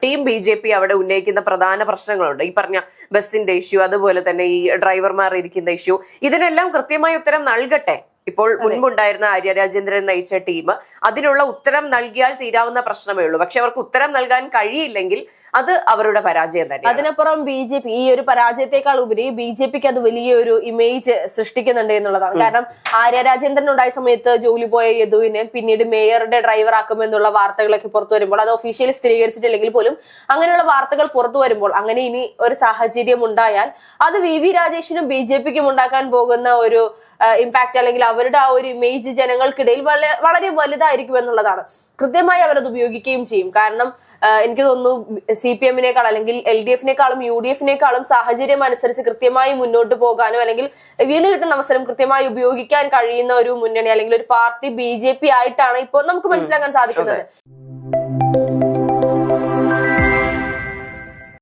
Team BJP അവിടെ ഉന്നയിക്കുന്ന പ്രധാന പ്രശ്നങ്ങളുണ്ട്. ഈ പറഞ്ഞ ബസിന്റെ ഇഷ്യൂ, അതുപോലെ തന്നെ ഈ ഡ്രൈവർമാർ ഇരിക്കുന്ന ഇഷ്യൂ, ഇതിനെല്ലാം കൃത്യമായ ഉത്തരം നൽകട്ടെ. ഇപ്പോൾ മുൻപുണ്ടായിരുന്ന ആര്യ രാജേന്ദ്രൻ നയിച്ച ടീം അതിനുള്ള ഉത്തരം നൽകിയാൽ തീരാവുന്ന പ്രശ്നമേ ഉള്ളൂ. പക്ഷെ അവർക്ക് ഉത്തരം നൽകാൻ കഴിയില്ലെങ്കിൽ അത് അവരുടെ പരാജയം തന്നെ. അതിനപ്പുറം BJP ഈ ഒരു പരാജയത്തെക്കാൾ ഉപരി BJPക്ക് അത് വലിയൊരു ഇമേജ് സൃഷ്ടിക്കുന്നുണ്ട് എന്നുള്ളതാണ്. കാരണം ആര്യ രാജേന്ദ്രൻ ഉണ്ടായ സമയത്ത് ജോലി പോയ യദുവിനെ പിന്നീട് മേയറുടെ ഡ്രൈവർ ആക്കുമെന്നുള്ള വാർത്തകളൊക്കെ പുറത്തു വരുമ്പോൾ, അത് ഒഫീഷ്യലി സ്ഥിരീകരിച്ചിട്ടില്ലെങ്കിൽ പോലും അങ്ങനെയുള്ള വാർത്തകൾ പുറത്തു വരുമ്പോൾ, അങ്ങനെ ഇനി ഒരു സാഹചര്യം ഉണ്ടായാൽ അത് VV രാജേഷിനും BJPക്കും ഉണ്ടാക്കാൻ പോകുന്ന ഒരു ഇമ്പാക്ട് അല്ലെങ്കിൽ അവരുടെ ആ ഒരു ഇമേജ് ജനങ്ങൾക്കിടയിൽ വളരെ വലുതായിരിക്കും എന്നുള്ളതാണ്. കൃത്യമായി അവരത് ഉപയോഗിക്കുകയും ചെയ്യും. കാരണം എനിക്ക് തോന്നുന്നു CPM-നേക്കാൾ അല്ലെങ്കിൽ LDF-നേക്കാളും UDF-നേക്കാളും സാഹചര്യം അനുസരിച്ച് കൃത്യമായി മുന്നോട്ട് പോകാനും അല്ലെങ്കിൽ വീണ് കിട്ടുന്ന അവസരം കൃത്യമായി ഉപയോഗിക്കാൻ കഴിയുന്ന ഒരു മുന്നണി അല്ലെങ്കിൽ ഒരു പാർട്ടി BJP ആയിട്ടാണ് ഇപ്പോൾ നമുക്ക് മനസ്സിലാക്കാൻ സാധിക്കുന്നത്.